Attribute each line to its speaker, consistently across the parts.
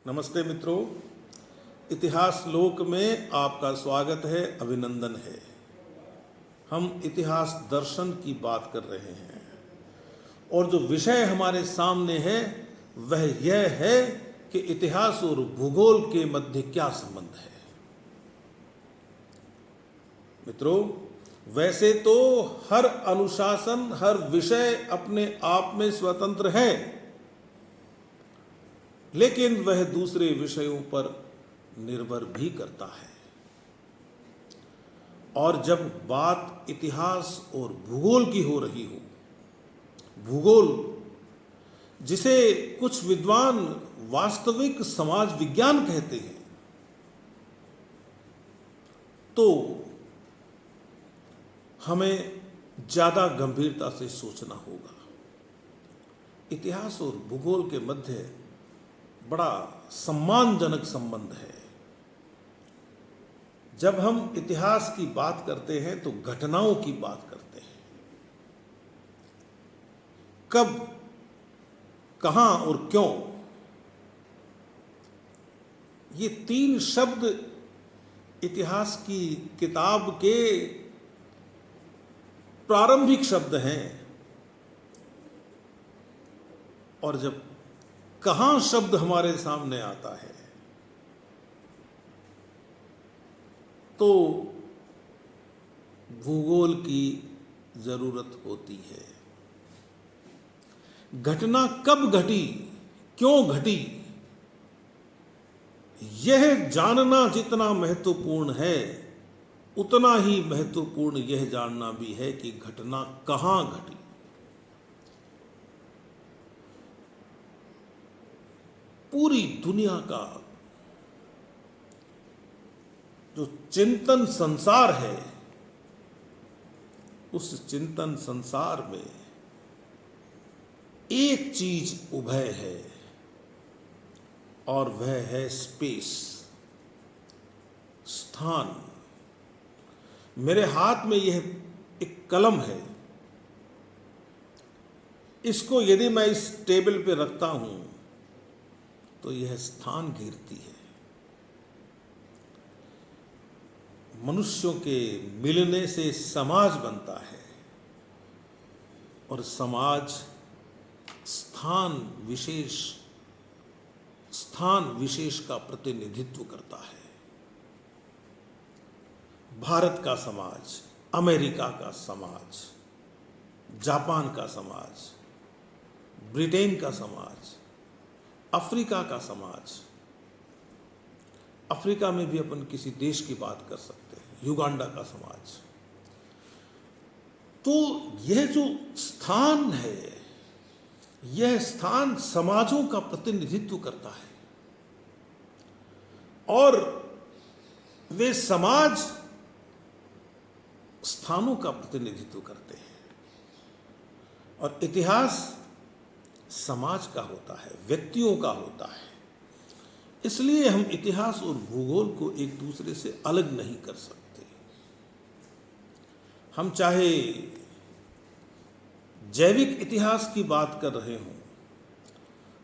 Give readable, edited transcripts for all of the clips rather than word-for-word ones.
Speaker 1: नमस्ते मित्रों, इतिहास लोक में आपका स्वागत है, अभिनंदन है। हम इतिहास दर्शन की बात कर रहे हैं और जो विषय हमारे सामने है वह यह है कि इतिहास और भूगोल के मध्य क्या संबंध है। मित्रों, वैसे तो हर अनुशासन, हर विषय अपने आप में स्वतंत्र है, लेकिन वह दूसरे विषयों पर निर्भर भी करता है। और जब बात इतिहास और भूगोल की हो रही हो, भूगोल जिसे कुछ विद्वान वास्तविक समाज विज्ञान कहते हैं, तो हमें ज्यादा गंभीरता से सोचना होगा। इतिहास और भूगोल के मध्य बड़ा सम्मानजनक संबंध है। जब हम इतिहास की बात करते हैं तो घटनाओं की बात करते हैं। कब, कहां और क्यों, ये तीन शब्द इतिहास की किताब के प्रारंभिक शब्द हैं। और जब कहां शब्द हमारे सामने आता है तो भूगोल की जरूरत होती है। घटना कब घटी, क्यों घटी, यह जानना जितना महत्वपूर्ण है, उतना ही महत्वपूर्ण यह जानना भी है कि घटना कहां घटी। पूरी दुनिया का जो चिंतन संसार है, उस चिंतन संसार में एक चीज उभय है और वह है स्पेस, स्थान। मेरे हाथ में यह एक कलम है। इसको यदि मैं इस टेबल पे रखता हूं तो यह स्थान घेरती है। मनुष्यों के मिलने से समाज बनता है और समाज स्थान विशेष का प्रतिनिधित्व करता है। भारत का समाज, अमेरिका का समाज, जापान का समाज, ब्रिटेन का समाज, अफ्रीका का समाज। अफ्रीका में भी अपन किसी देश की बात कर सकते हैं, युगांडा का समाज। तो यह जो स्थान है, यह स्थान समाजों का प्रतिनिधित्व करता है और वे समाज स्थानों का प्रतिनिधित्व करते हैं। और इतिहास समाज का होता है, व्यक्तियों का होता है। इसलिए हम इतिहास और भूगोल को एक दूसरे से अलग नहीं कर सकते। हम चाहे जैविक इतिहास की बात कर रहे हों,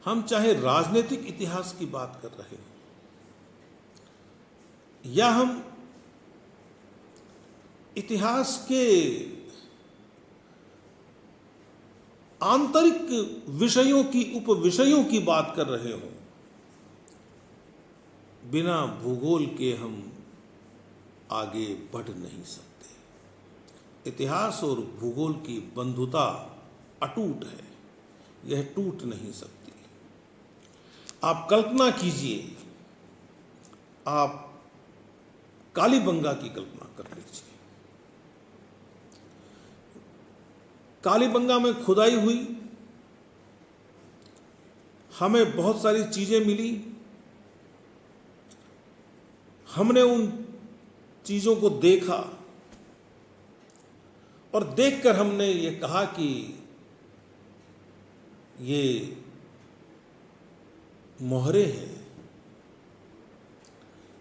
Speaker 1: हम चाहे राजनीतिक इतिहास की बात कर रहे हों, या हम इतिहास के आंतरिक विषयों की, उपविषयों की बात कर रहे हों, बिना भूगोल के हम आगे बढ़ नहीं सकते। इतिहास और भूगोल की बंधुता अटूट है, यह टूट नहीं सकती। आप कल्पना कीजिए, आप कालीबंगा की कल्पना कर लीजिए। कालीबंगा में खुदाई हुई, हमें बहुत सारी चीजें मिली। हमने उन चीजों को देखा और देखकर हमने ये कहा कि ये मोहरे हैं,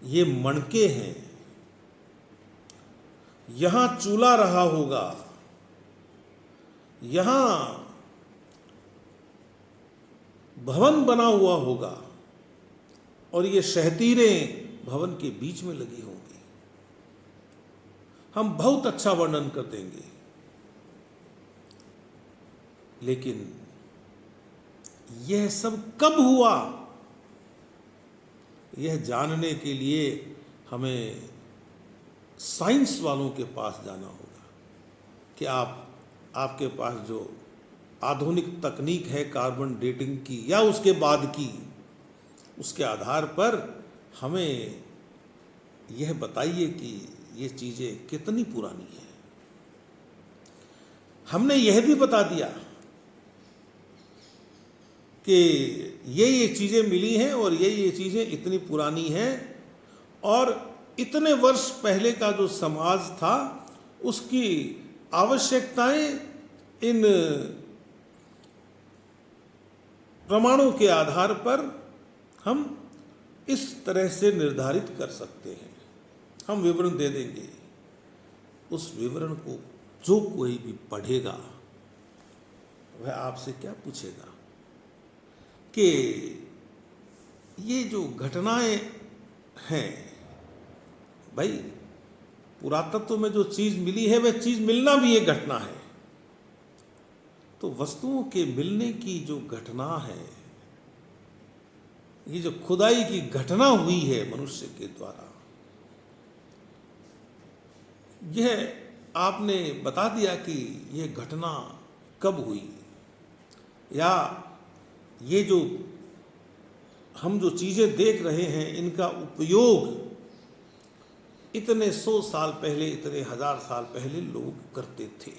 Speaker 1: ये मणके हैं, यहां चूल्हा रहा होगा, यहां भवन बना हुआ होगा। और ये शहतीरें भवन के बीच में लगी होंगी। हम बहुत अच्छा वर्णन कर देंगे, लेकिन यह सब कब हुआ, यह जानने के लिए हमें साइंस वालों के पास जाना होगा कि आपके पास जो आधुनिक तकनीक है कार्बन डेटिंग की या उसके बाद की, उसके आधार पर हमें यह बताइए कि ये चीज़ें कितनी पुरानी हैं। हमने यह भी बता दिया कि ये चीज़ें मिली हैं और ये चीज़ें इतनी पुरानी हैं, और इतने वर्ष पहले का जो समाज था उसकी आवश्यकताएं इन प्रमाणों के आधार पर हम इस तरह से निर्धारित कर सकते हैं। हम विवरण दे देंगे, उस विवरण को जो कोई भी पढ़ेगा वह आपसे क्या पूछेगा कि ये जो घटनाएं हैं, भाई पुरातत्व में जो चीज मिली है वह चीज मिलना भी एक घटना है। तो वस्तुओं के मिलने की जो घटना है, ये जो खुदाई की घटना हुई है मनुष्य के द्वारा, यह आपने बता दिया कि यह घटना कब हुई, या ये जो हम जो चीजें देख रहे हैं इनका उपयोग इतने 100 साल पहले, इतने 1000 साल पहले लोग करते थे।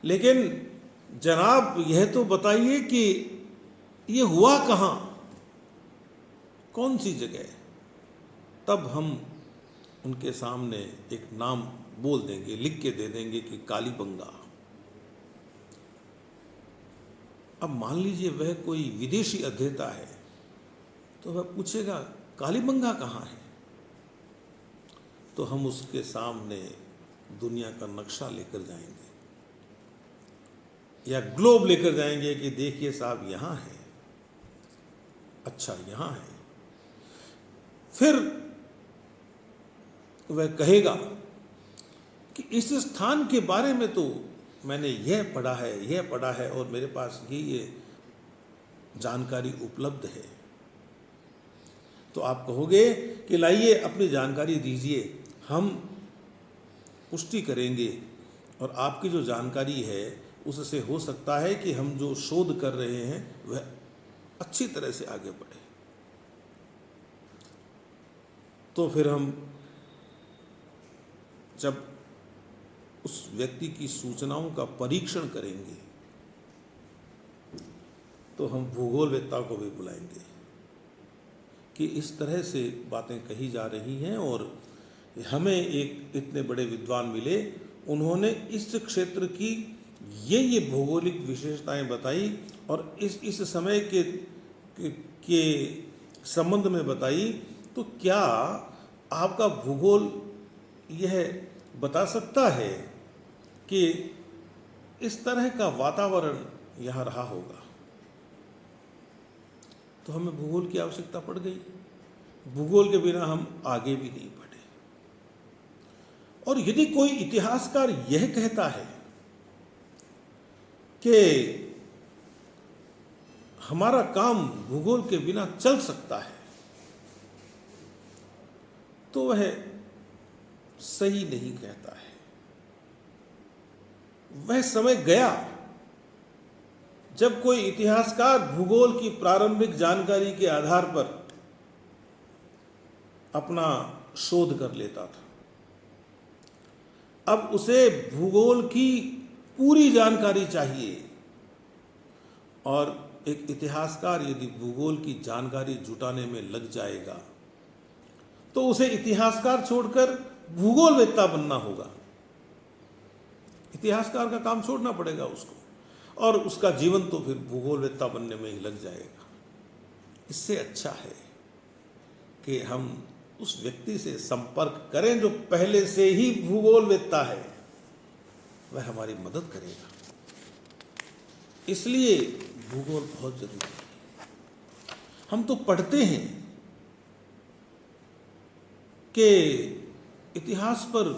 Speaker 1: लेकिन जनाब यह तो बताइए कि ये हुआ कहाँ, कौन सी जगह? तब हम उनके सामने एक नाम बोल देंगे, लिख के दे देंगे कि कालीबंगा। अब मान लीजिए वह कोई विदेशी अध्येता है, तो वह पूछेगा कालीबंगा कहाँ है? तो हम उसके सामने दुनिया का नक्शा लेकर जाएंगे या ग्लोब लेकर जाएंगे कि देखिए साहब यहाँ है, अच्छा यहाँ है। फिर वह कहेगा कि इस स्थान के बारे में तो मैंने यह पढ़ा है और मेरे पास ये जानकारी उपलब्ध है। तो आप कहोगे कि लाइए अपनी जानकारी दीजिए, हम पुष्टि करेंगे, और आपकी जो जानकारी है उससे हो सकता है कि हम जो शोध कर रहे हैं वह अच्छी तरह से आगे बढ़े। तो फिर हम जब उस व्यक्ति की सूचनाओं का परीक्षण करेंगे तो हम भूगोलवेत्ता को भी बुलाएंगे कि इस तरह से बातें कही जा रही हैं और हमें एक इतने बड़े विद्वान मिले, उन्होंने इस क्षेत्र की ये भौगोलिक विशेषताएं बताई और इस समय के संबंध में बताई। तो क्या आपका भूगोल यह बता सकता है कि इस तरह का वातावरण यहाँ रहा होगा? तो हमें भूगोल की आवश्यकता पड़ गई। भूगोल के बिना हम आगे भी नहीं बढ़े। और यदि कोई इतिहासकार यह कहता है कि हमारा काम भूगोल के बिना चल सकता है, तो वह सही नहीं कहता है। वह समय गया जब कोई इतिहासकार भूगोल की प्रारंभिक जानकारी के आधार पर अपना शोध कर लेता था। अब उसे भूगोल की पूरी जानकारी चाहिए, और एक इतिहासकार यदि भूगोल की जानकारी जुटाने में लग जाएगा तो उसे इतिहासकार छोड़कर भूगोलवेत्ता बनना होगा। इतिहासकार का काम छोड़ना पड़ेगा उसको, और उसका जीवन तो फिर भूगोलवेत्ता बनने में ही लग जाएगा। इससे अच्छा है कि हम उस व्यक्ति से संपर्क करें जो पहले से ही भूगोलवेत्ता है, वह हमारी मदद करेगा। इसलिए भूगोल बहुत जरूरी है। हम तो पढ़ते हैं कि इतिहास पर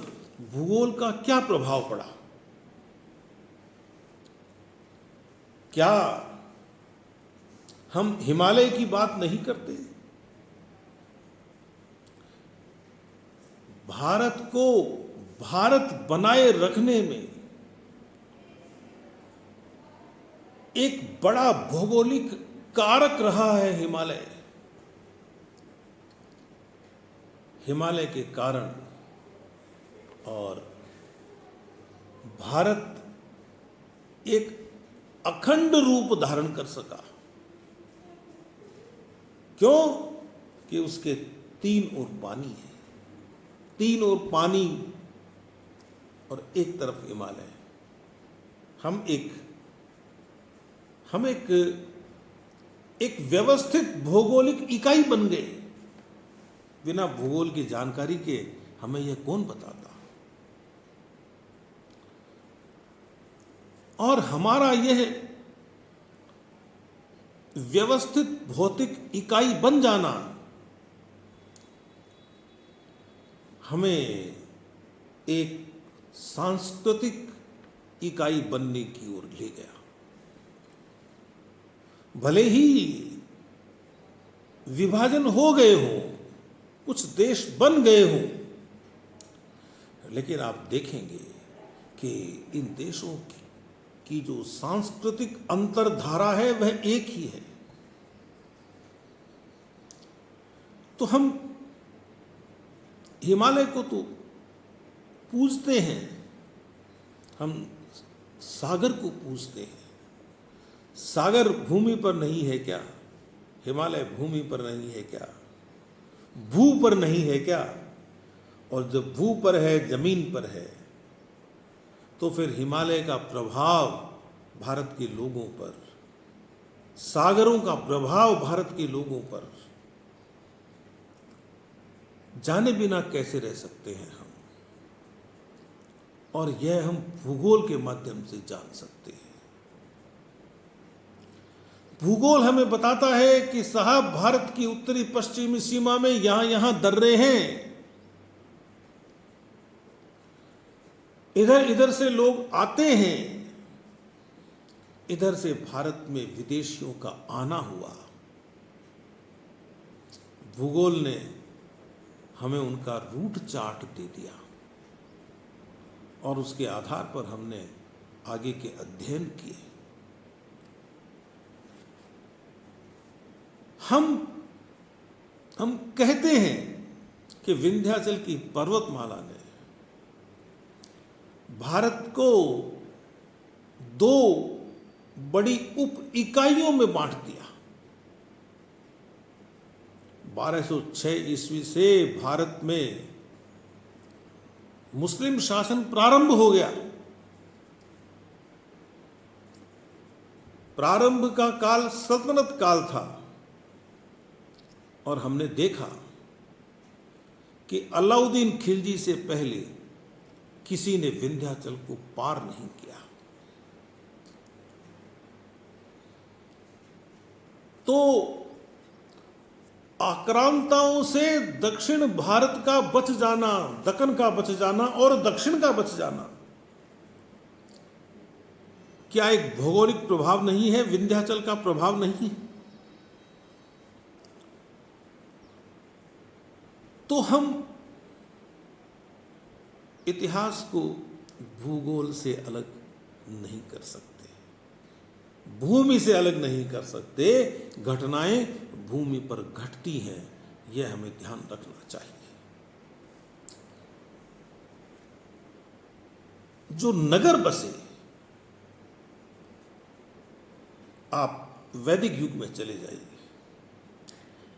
Speaker 1: भूगोल का क्या प्रभाव पड़ा। क्या हम हिमालय की बात नहीं करते? भारत को भारत बनाए रखने में एक बड़ा भौगोलिक कारक रहा है हिमालय। हिमालय के कारण और भारत एक अखंड रूप धारण कर सका। क्यों? कि उसके तीन ओर पानी है, तीन ओर पानी और एक तरफ हिमालय। हम एक व्यवस्थित भौगोलिक इकाई बन गए। बिना भूगोल की जानकारी के हमें यह कौन बताता? और हमारा यह व्यवस्थित भौतिक इकाई बन जाना हमें एक सांस्कृतिक इकाई बनने की ओर ले गया। भले ही विभाजन हो गए हों, कुछ देश बन गए हों, लेकिन आप देखेंगे कि इन देशों की जो सांस्कृतिक अंतरधारा है वह एक ही है। तो हम हिमालय को तो पूजते हैं, हम सागर को पूजते हैं। सागर भूमि पर नहीं है क्या? हिमालय भूमि पर नहीं है क्या? भू पर नहीं है क्या? और जब भू पर है, जमीन पर है, तो फिर हिमालय का प्रभाव भारत के लोगों पर, सागरों का प्रभाव भारत के लोगों पर जाने बिना कैसे रह सकते हैं हम? और यह हम भूगोल के माध्यम से जान सकते हैं। भूगोल हमें बताता है कि साहब भारत की उत्तरी पश्चिमी सीमा में यहां दर्रे हैं, इधर इधर से लोग आते हैं, इधर से भारत में विदेशियों का आना हुआ। भूगोल ने हमें उनका रूट चार्ट दे दिया और उसके आधार पर हमने आगे के अध्ययन किए। हम कहते हैं कि विंध्याचल की पर्वतमाला ने भारत को दो बड़ी उप इकाइयों में बांट दिया। 1206 ईस्वी से भारत में मुस्लिम शासन प्रारंभ हो गया। प्रारंभ का काल सल्तनत काल था और हमने देखा कि अलाउद्दीन खिलजी से पहले किसी ने विंध्याचल को पार नहीं किया। तो आक्रांताओं से दक्षिण भारत का बच जाना, दक्कन का बच जाना और दक्षिण का बच जाना, क्या एक भौगोलिक प्रभाव नहीं है? विंध्याचल का प्रभाव नहीं है? तो हम इतिहास को भूगोल से अलग नहीं कर सकते, भूमि से अलग नहीं कर सकते। घटनाएं भूमि पर घटती हैं, यह हमें ध्यान रखना चाहिए। जो नगर बसे, आप वैदिक युग में चले जाइए,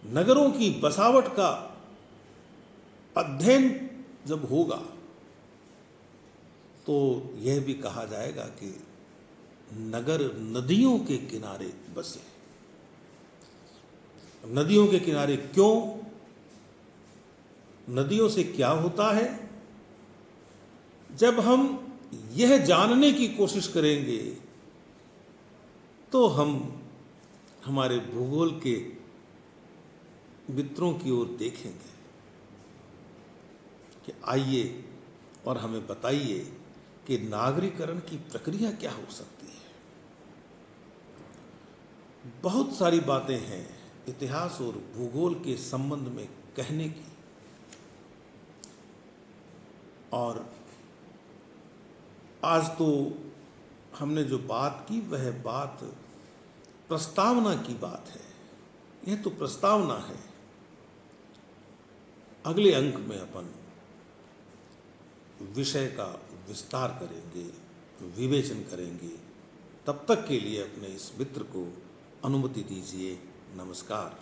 Speaker 1: नगरों की बसावट का अध्ययन जब होगा तो यह भी कहा जाएगा कि नगर नदियों के किनारे बसे। नदियों के किनारे क्यों? नदियों से क्या होता है? जब हम यह जानने की कोशिश करेंगे तो हम हमारे भूगोल के मित्रों की ओर देखेंगे कि आइए और हमें बताइए कि नागरिकरण की प्रक्रिया क्या हो सकती है। बहुत सारी बातें हैं इतिहास और भूगोल के संबंध में कहने की, और आज तो हमने जो बात की वह बात प्रस्तावना की बात है। यह तो प्रस्तावना है। अगले अंक में अपन विषय का विस्तार करेंगे, विवेचन करेंगे। तब तक के लिए अपने इस मित्र को अनुमति दीजिए। नमस्कार।